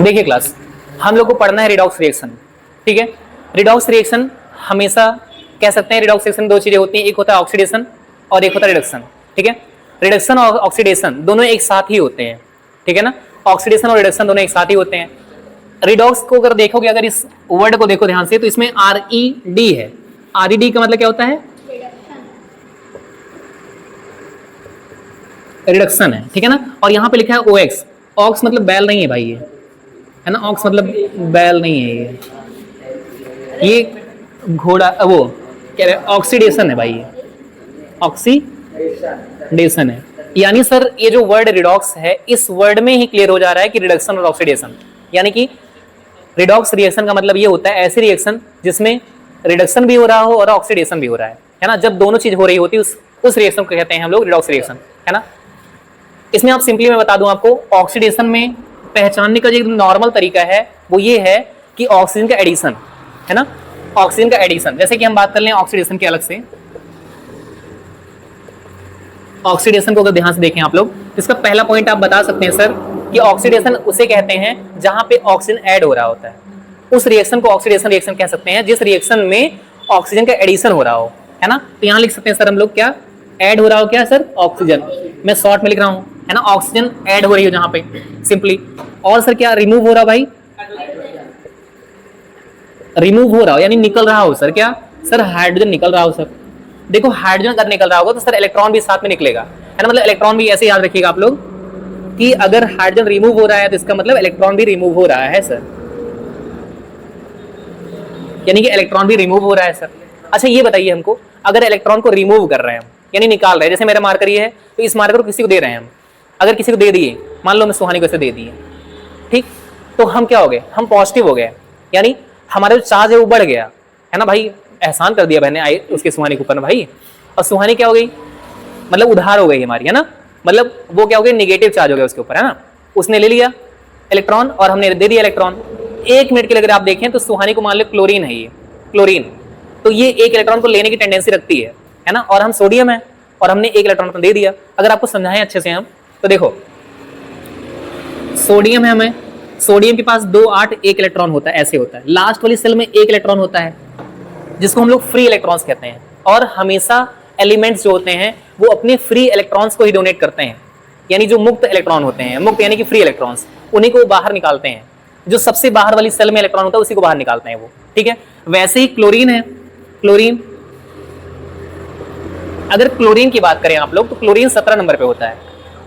देखिए क्लास, हम लोग को पढ़ना है रिडॉक्स रिएक्शन, ठीक है। रिडॉक्स रिएक्शन हमेशा कह सकते हैं, रिडॉक्स रिएक्शन दो चीजें होती हैं, एक होता है ऑक्सीडेशन और एक होता है रिडक्शन, ठीक है। रिडक्शन और ऑक्सीडेशन दोनों एक साथ ही होते हैं, ठीक है ना। ऑक्सीडेशन और रिडक्शन दोनों एक साथ ही होते हैं। रिडॉक्स को अगर देखोगे, अगर इस वर्ड को देखो ध्यान से, तो इसमें RED है। RED का मतलब क्या होता है? रिडक्शन है, ठीक है ना। और यहाँ पे लिखा है OX। ऑक्स मतलब बैल नहीं है भाई, ये है ना, ऑक्स मतलब बैल नहीं है, ये घोड़ा, वो क्या है, ऑक्सीडेशन है भाई, ये ऑक्सीडेशन है। यानी सर ये जो वर्ड रिडॉक्स है, इस वर्ड में ही क्लियर हो जा रहा है कि रिडक्शन और ऑक्सीडेशन, यानी कि रिडॉक्स रिएक्शन का मतलब ये होता है ऐसी रिएक्शन जिसमें रिडक्शन भी हो रहा हो और ऑक्सीडेशन भी हो रहा है ना। जब दोनों चीज हो रही होती है उस रिएक्शन को कहते हैं हम लोग रिडॉक्स रिएक्शन, है ना। इसमें आप सिंपली मैं बता दूं आपको, ऑक्सीडेशन में पहचानने का जो एक नॉर्मल तरीका है वो ये है कि ऑक्सीजन का एडिशन, है ना, ऑक्सीजन का एडिशन। जैसे कि हम बात कर लें ऑक्सीडेशन के अलग से, ऑक्सीडेशन को अगर ध्यान से देखें आप लोग, इसका पहला पॉइंट आप बता सकते हैं सर कि ऑक्सीडेशन उसे कहते हैं जहां पे ऑक्सीजन ऐड हो रहा होता है, उस रिएक्शन को ऑक्सीडेशन रिएक्शन कह सकते हैं जिस रिएक्शन में ऑक्सीजन का एडिशन हो रहा हो, है ना। तो यहां लिख सकते हैं सर हम लोग, क्या ऐड हो रहा हो, क्या सर, ऑक्सीजन। मैं शॉर्ट में लिख रहा हूं, है ना, ऑक्सीजन ऐड हो रही हो जहां पे सिंपली। और सर क्या रिमूव हो रहा भाई, रिमूव हो रहा हो यानी निकल रहा हो सर, क्या सर, हाइड्रोजन निकल रहा हो सर। देखो हाइड्रोजन अगर निकल रहा होगा तो सर इलेक्ट्रॉन भी साथ में निकलेगा, है ना। मतलब इलेक्ट्रॉन भी ऐसे याद रखिएगा आप लोग कि अगर हाइड्रोजन रिमूव हो रहा है तो इसका मतलब इलेक्ट्रॉन भी रिमूव हो रहा है सर, यानी कि इलेक्ट्रॉन भी रिमूव हो रहा है सर। अच्छा ये बताइए हमको, अगर इलेक्ट्रॉन को रिमूव कर रहे हैं हम यानी निकाल रहे हैं, जैसे मेरा मार्कर ये है तो इस मार्कर को किसी को दे रहे हैं हम, अगर किसी को दे दिए, मान लो मैं सुहानी को ऐसे दे दिए, ठीक, तो हम क्या हो गए, हम पॉजिटिव हो गए, यानी हमारा जो चार्ज है वो बढ़ गया, है ना भाई। एहसान कर दिया मैंने आई उसके सुहानी के ऊपर भाई, और सुहानी क्या हो गई, मतलब उधार हो गई हमारी, है ना, मतलब वो क्या हो गया, निगेटिव चार्ज हो गया उसके ऊपर, है ना। उसने ले लिया इलेक्ट्रॉन और हमने दे दिया इलेक्ट्रॉन। एक मिनट के लिए अगर आप देखें तो सुहानी को मान लो क्लोरीन है, ये क्लोरीन, तो ये एक इलेक्ट्रॉन को लेने की टेंडेंसी रखती है ना, और हम सोडियम है और हमने एक इलेक्ट्रॉन दे दिया। अगर आपको समझाएं अच्छे से हम, तो देखो सोडियम है, हमें सोडियम के पास 2 8 1 इलेक्ट्रॉन होता है, ऐसे होता है, लास्ट वाली सेल में 1 इलेक्ट्रॉन होता है जिसको हम लोग फ्री इलेक्ट्रॉन्स कहते हैं। और हमेशा एलिमेंट्स जो होते हैं वो अपने फ्री इलेक्ट्रॉन्स को ही डोनेट करते हैं, यानी जो मुक्त इलेक्ट्रॉन होते हैं, मुक्त यानी कि फ्री इलेक्ट्रॉन्स, उन्हीं को बाहर निकालते हैं। जो सबसे बाहर वाली सेल में इलेक्ट्रॉन होता है उसी को बाहर निकालते हैं वो, ठीक है। वैसे ही क्लोरीन है, क्लोरीन, अगर क्लोरीन की बात करें आप लोग तो क्लोरीन 17 नंबर पे होता है,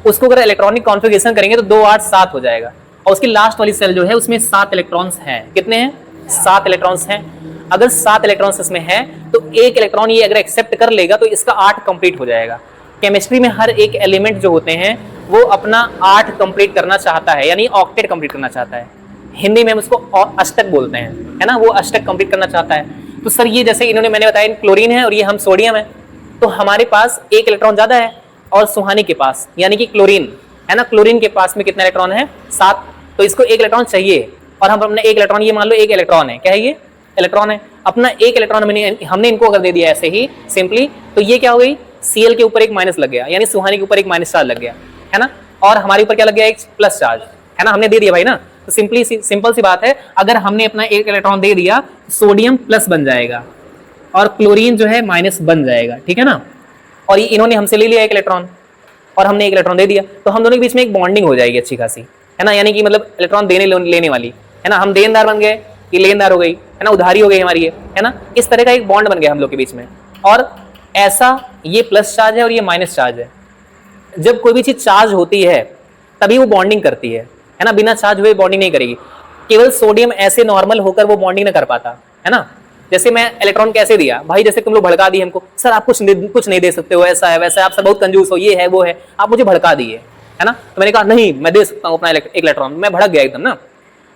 उसको अगर इलेक्ट्रॉनिक कॉन्फ़िगरेशन करेंगे तो 2 8 7 हो जाएगा, और उसकी लास्ट वाली सेल जो है उसमें 7 इलेक्ट्रॉन्स हैं। कितने हैं, 7 इलेक्ट्रॉन्स हैं। अगर 7 इलेक्ट्रॉन्स इसमें हैं तो एक इलेक्ट्रॉन ये अगर एक्सेप्ट कर लेगा तो इसका 8 कंप्लीट हो जाएगा। केमिस्ट्री में हर एक एलिमेंट जो होते हैं वो अपना 8 कंप्लीट करना चाहता है, यानी ऑक्टेट कंप्लीट करना चाहता है। हिंदी में हम उसको अष्टक बोलते हैं, है ना, वो अष्टक कंप्लीट करना चाहता है। तो सर ये जैसे इन्होंने मैंने बताया क्लोरीन है और ये हम सोडियम है, तो हमारे पास 1 इलेक्ट्रॉन ज्यादा है और सुहानी के पास यानी कि क्लोरीन, है ना, क्लोरीन के पास में कितना इलेक्ट्रॉन है, 7, तो इसको 1 इलेक्ट्रॉन चाहिए और हम अपने 1 इलेक्ट्रॉन, ये मान लो 1 इलेक्ट्रॉन है, क्या है ये, इलेक्ट्रॉन है, अपना 1 इलेक्ट्रॉन हमने इनको अगर दे दिया ऐसे ही सिंपली, तो ये क्या हो गई, Cl के ऊपर एक माइनस लग गया, यानी सुहानी के ऊपर एक माइनस चार्ज लग गया, है ना, और हमारे ऊपर क्या लग गया, एक प्लस चार्ज, है ना, हमने दे दिया भाई ना। तो सिंपल सी बात है, अगर हमने अपना 1 इलेक्ट्रॉन दे दिया, सोडियम प्लस बन जाएगा और क्लोरीन जो है माइनस बन जाएगा, ठीक है ना। और ये इन्होंने हमसे ले लिया 1 इलेक्ट्रॉन और हमने 1 इलेक्ट्रॉन दे दिया, तो हम दोनों के बीच में एक बॉन्डिंग हो जाएगी अच्छी खासी, है ना, यानी कि मतलब इलेक्ट्रॉन देने लेने वाली, है ना, हम देनदार बन गए, ये लेनदार हो गई, है ना, उधारी हो गई हमारी ये, है ना, इस तरह का एक बॉन्ड बन गया हम लोग के बीच में। और ऐसा ये प्लस चार्ज है और ये माइनस चार्ज है, जब कोई भी चीज चार्ज होती है तभी वो बॉन्डिंग करती है ना, बिना चार्ज हुए बॉन्डिंग नहीं करेगी। केवल सोडियम ऐसे नॉर्मल होकर वो बॉन्डिंग नहीं कर पाता, है ना। जैसे मैं इलेक्ट्रॉन कैसे दिया भाई, जैसे तुम लोग भड़का दिए हमको, सर आप कुछ नहीं दे सकते हो, ऐसा है वैसा है, आप सब बहुत कंजूस हो, ये है वो है, आप मुझे भड़का दिए, है ना। तो मैंने कहा नहीं मैं दे सकता हूँ अपना 1 इलेक्ट्रॉन, मैं भड़क गया एकदम ना,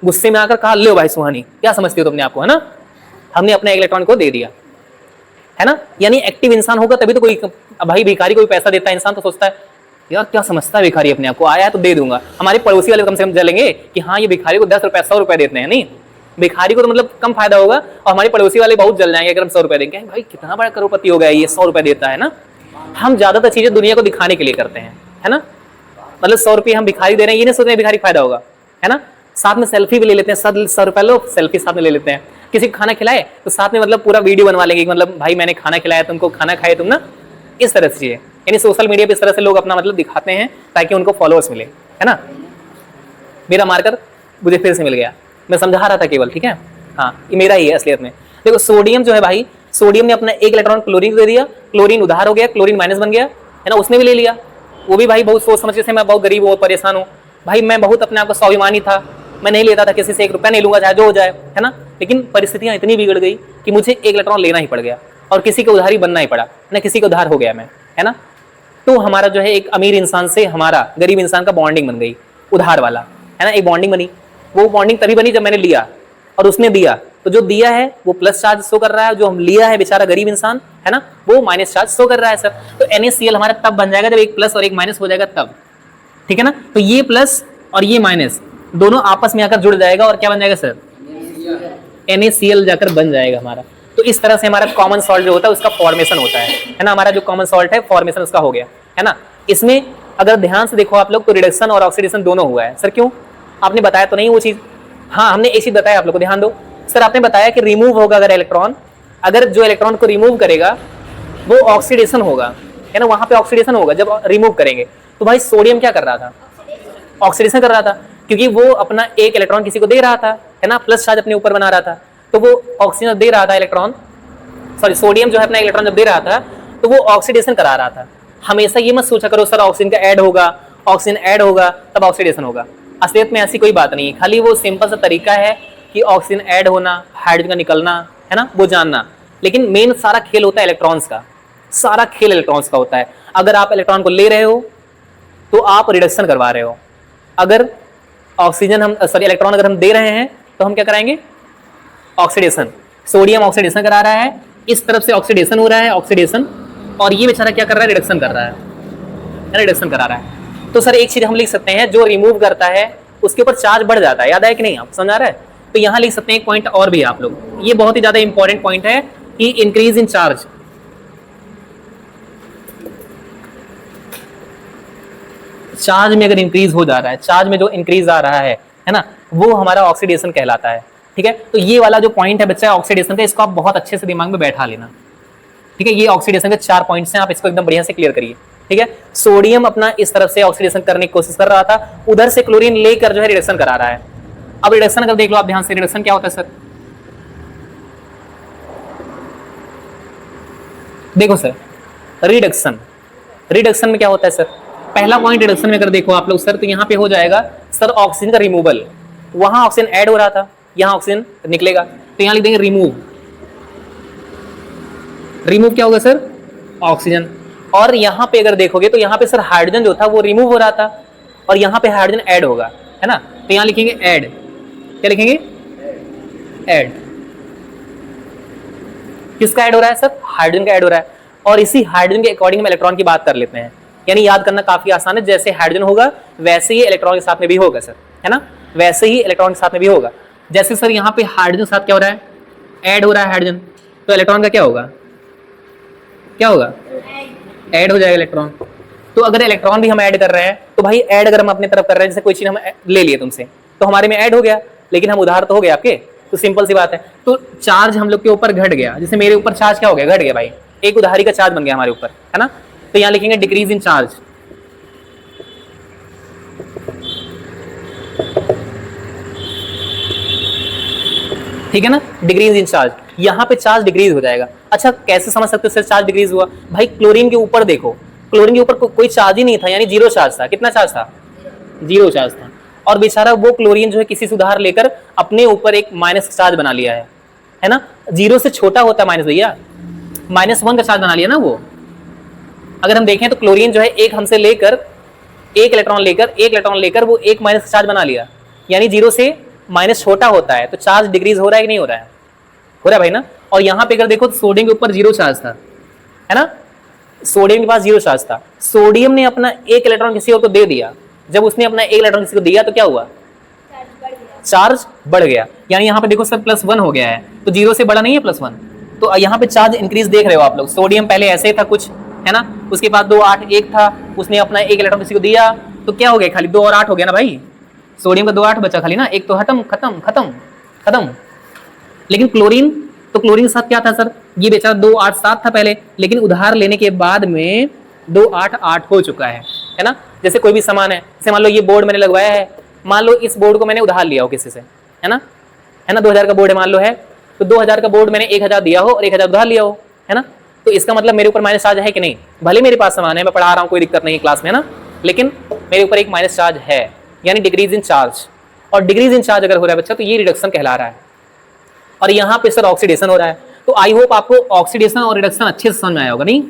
गुस्से में आकर कहा लो भाई सुहानी क्या समझती हो तुमने आपको, है ना, हमने अपने 1 इलेक्ट्रॉन को दे दिया, है ना। यानी एक्टिव इंसान होगा तभी तो कोई भाई भिखारी कोई पैसा देता है, इंसान तो सोचता है यार क्या समझता है भिखारी अपने आप को, आया है तो दे दूंगा। हमारे पड़ोसी वाले कम से कम जलेंगे कि हाँ ये भिखारी को 10 रुपए 100 रुपए देते हैं, नहीं भिखारी को तो मतलब कम फायदा होगा, और हमारे पड़ोसी वाले बहुत जल जाएंगे अगर हम 100 रुपए देंगे, भाई कितना बड़ा करोड़पति हो गया ये 100 रुपए देता है ना। हम ज्यादातर चीजें दुनिया को दिखाने के लिए करते हैं, है ना। मतलब 100 रुपये हम भिखारी दे रहे हैं, ये नहीं सोच रहे भिखारी फायदा होगा, है ना। साथ में सेल्फी भी ले लेते हैं, 100 रुपये लो सेल्फी साथ में ले लेते हैं। किसी को खाना खिलाए तो साथ में मतलब पूरा वीडियो बनवा लेंगे, मतलब भाई मैंने खाना खिलाया तुमको, खाना खाए तुम ना, इस तरह से। यानी सोशल मीडिया पे इस तरह से लोग अपना मतलब दिखाते हैं ताकि उनको फॉलोअर्स मिले, है ना। मेरा मार्कर मुझे फिर से मिल गया, मैं समझा रहा था केवल, ठीक है। हाँ ये मेरा ही है असलियत में। देखो सोडियम जो है भाई, सोडियम ने अपना एक इलेक्ट्रॉन क्लोरीन को दे दिया, क्लोरीन उधार हो गया, क्लोरीन माइनस बन गया, है ना, उसने भी ले लिया। वो भी भाई बहुत सोच समझ के, मैं बहुत गरीब हूँ, परेशान हूँ भाई, मैं बहुत अपने आप को स्वाभिमानी था, मैं नहीं लेता था किसी से, 1 रुपया नहीं लूंगा चाहे जो हो जाए, है ना। लेकिन परिस्थितियां इतनी बिगड़ गई कि मुझे एक इलेक्ट्रॉन लेना ही पड़ गया और किसी को उधारी बनना ही पड़ा ना, किसी को उधार हो गया मैं, है ना। तो हमारा जो है एक अमीर इंसान से हमारा गरीब इंसान का बॉन्डिंग बन गई, उधार वाला, है ना, एक बॉन्डिंग बनी। वो बॉन्डिंग तभी बनी जब मैंने लिया और उसने दिया, तो जो दिया है वो प्लस चार्ज शो कर रहा है, जो हम लिया है बेचारा गरीब इंसान, है ना, वो माइनस चार्ज शो कर रहा है सर। तो NaCl हमारा तब बन जाएगा जब एक प्लस और एक माइनस हो जाएगा तब, ठीक है ना। तो ये प्लस और ये माइनस दोनों आपस में आकर जुड़ जाएगा और क्या बन जाएगा सर, NaCl जाकर बन जाएगा हमारा। तो इस तरह से हमारा कॉमन सॉल्ट जो होता है उसका फॉर्मेशन होता है ना, हमारा जो कॉमन सॉल्ट है फॉर्मेशन उसका हो गया, है ना। इसमें अगर ध्यान से देखो आप लोग तो रिडक्शन और ऑक्सीडेशन दोनों हुआ है। सर क्यों, आपने बताया तो नहीं वो चीज? हाँ हमने एक चीज बताया आप लोग को, ध्यान दो सर। आपने बताया कि रिमूव होगा अगर इलेक्ट्रॉन, अगर जो इलेक्ट्रॉन को रिमूव करेगा वो ऑक्सीडेशन होगा, है ना, वहां पे ऑक्सीडेशन होगा जब रिमूव करेंगे। तो भाई सोडियम क्या कर रहा था, ऑक्सीडेशन कर रहा था, क्योंकि वो अपना एक इलेक्ट्रॉन किसी को दे रहा था, है ना, प्लस चार्ज अपने ऊपर बना रहा था, तो वो ऑक्सीजन दे रहा था इलेक्ट्रॉन, सॉरी सोडियम जो है अपना इलेक्ट्रॉन जब दे रहा था तो वो ऑक्सीडेशन करा रहा था। हमेशा ये मत सोचा करो सर ऑक्सीजन का ऐड होगा, ऑक्सीजन ऐड होगा तब ऑक्सीडेशन होगा, असलियत में ऐसी कोई बात नहीं है। खाली वो सिंपल सा तरीका है कि ऑक्सीजन ऐड होना, हाइड्रोजन का निकलना, है ना, वो जानना। लेकिन मेन सारा खेल होता है इलेक्ट्रॉन्स का, सारा खेल इलेक्ट्रॉन्स का होता है। अगर आप इलेक्ट्रॉन को ले रहे हो तो आप रिडक्शन करवा रहे हो, अगर ऑक्सीजन हम सॉरी इलेक्ट्रॉन अगर हम दे रहे हैं तो हम क्या कराएंगे, ऑक्सीडेशन। सोडियम ऑक्सीडेशन करा रहा है, इस तरफ से ऑक्सीडेशन हो रहा है, ऑक्सीडेशन, और ये बेचारा क्या कर रहा है, रिडक्शन कर रहा है, रिडक्शन करा रहा है। तो सर एक चीज हम लिख सकते हैं, जो रिमूव करता है उसके ऊपर चार्ज बढ़ जाता है, याद है कि नहीं, आप समझ आ रहा है। तो यहाँ लिख सकते हैं एक पॉइंट और भी आप लोग, ये बहुत ही ज्यादा इंपॉर्टेंट पॉइंट है कि इंक्रीज इन चार्ज, चार्ज में अगर इंक्रीज हो जा रहा है, चार्ज में जो इंक्रीज आ रहा है ना, वो हमारा ऑक्सीडेशन कहलाता है, ठीक है। तो ये वाला जो पॉइंट है बच्चा ऑक्सीडेशन का, इसको आप बहुत अच्छे से दिमाग में बैठा लेना, ठीक है। ये ऑक्सीडेशन के 4 पॉइंट्स हैं, आप इसको एकदम बढ़िया से क्लियर करिए, ठीक है। सोडियम अपना इस तरफ से ऑक्सीडेशन करने की कोशिश कर रहा था, उधर से क्लोरीन लेकर जो है रिडक्शन करा रहा है। अब रिडक्शन अगर देख लो आप ध्यान से, रिडक्शन क्या होता है सर, देखो सर, रिडक्शन, रिडक्शन में क्या होता है सर, पहला पॉइंट रिडक्शन में अगर देखो आप लोग सर, तो यहाँ पे हो जाएगा सर ऑक्सीजन का रिमूवल, वहां ऑक्सीजन ऐड हो रहा था, यहाँ ऑक्सीजन निकलेगा, तो यहाँ लिख देंगे रिमूव। रिमूव क्या होगा सर, ऑक्सीजन। और यहाँ पे अगर देखोगे तो यहाँ पे सर हाइड्रोजन जो था वो रिमूव हो रहा था और यहाँ पे हाइड्रोजन ऐड होगा, है ना, तो यहाँ लिखेंगे ऐड, क्या लिखेंगे, ऐड। किसका ऐड हो रहा है सर, हाइड्रोजन का ऐड हो रहा है। और इसी हाइड्रोजन के अकॉर्डिंग हम इलेक्ट्रॉन की बात कर लेते हैं, यानी याद करना काफी आसान है, जैसे हाइड्रोजन होगा वैसे ही इलेक्ट्रॉन के साथ में भी होगा सर, है ना, वैसे ही इलेक्ट्रॉन के साथ में भी होगा। जैसे सर यहाँ पे हाइड्रोजन के साथ क्या हो रहा है, ऐड हो रहा है हाइड्रोजन, तो इलेक्ट्रॉन का क्या होगा, क्या होगा, ऐड हो जाएगा इलेक्ट्रॉन। तो अगर इलेक्ट्रॉन भी हम ऐड कर रहे हैं तो भाई ऐड अगर हम अपनी तरफ कर रहे हैं, जैसे कोई चीज हम ले लिए तुमसे तो हमारे में ऐड हो गया, लेकिन हम उधार तो हो गए आपके, तो सिंपल सी बात है। तो चार्ज हम लोग के ऊपर घट गया, जैसे मेरे ऊपर चार्ज क्या हो गया, घट गया भाई, एक उधारी का चार्ज बन गया हमारे ऊपर, है ना। तो यहाँ लिखेंगे डिक्रीज इन चार्ज, ठीक है ना, डिक्रीज इन चार्ज, यहाँ पे चार्ज डिक्रीज हो जाएगा। अच्छा कैसे समझ सकते हो सर चार्ज डिक्रीज हुआ, भाई क्लोरीन के ऊपर देखो, क्लोरीन के ऊपर कोई चार्ज ही नहीं था, यानी 0 चार्ज था। कितना चार्ज था, 0 चार्ज था, और बेचारा वो क्लोरीन जो है किसी से उधार लेकर अपने ऊपर एक माइनस चार्ज बना लिया है ना। 0 से छोटा होता है माइनस भैया, -1 का चार्ज बना लिया ना वो। अगर हम देखें तो क्लोरीन जो है एक हमसे लेकर एक इलेक्ट्रॉन लेकर वो एक माइनस चार्ज बना लिया, यानी 0 से माइनस छोटा होता है, तो चार्ज डिक्रीज हो रहा है कि नहीं हो रहा है, हो रहा है भाई ना। और यहाँ पे अगर देखो तो सोडियम के ऊपर 0 चार्ज था, है ना, सोडियम के पास 0 चार्ज था, सोडियम ने अपना एक इलेक्ट्रॉन किसी और को दे दिया, जब उसने अपना एक इलेक्ट्रॉन किसी को दिया तो क्या हुआ, चार्ज बढ़ गया, यानी यहाँ पे देखो सर +1 हो गया है, तो 0 से बड़ा नहीं है +1, तो यहाँ पे चार्ज इंक्रीज देख रहे हो आप लोग। सोडियम पहले ऐसे था कुछ, है ना, उसके बाद 2 8 1 था, उसने अपना एक इलेक्ट्रॉन किसी को दिया तो क्या हो गया, खाली 2 और 8 हो गया ना भाई, सोडियम का 2 8 बचा खाली ना, एक तो खत्म खत्म खत्म खत्म। लेकिन क्लोरीन, तो क्लोरीन के साथ क्या था सर, ये बेचारा 2 8 7 था पहले, लेकिन उधार लेने के बाद में 2 8 8 हो चुका है ना। जैसे कोई भी सामान है, जैसे मान लो ये बोर्ड मैंने लगवाया है, मान लो इस बोर्ड को मैंने उधार लिया हो किसी से, है ना 2000 का बोर्ड है मान लो है, तो 2000 का बोर्ड मैंने 1000 दिया हो और 1000 उधार लिया हो, है ना। तो इसका मतलब मेरे ऊपर माइनस चार्ज है कि नहीं, भले मेरे पास सामान है, मैं पढ़ा रहा हूँ, कोई दिक्कत नहीं है क्लास में, है ना, लेकिन मेरे ऊपर एक माइनस चार्ज है, यानी डिक्रीज इन चार्ज। और डिक्रीज इन चार्ज अगर हो रहा है बच्चा तो ये रिडक्शन कहला रहा है। और यहाँ पे सर ऑक्सीडेशन हो रहा है, तो आई होप आपको ऑक्सीडेशन और रिडक्शन अच्छे से समझ में आया होगा, नहीं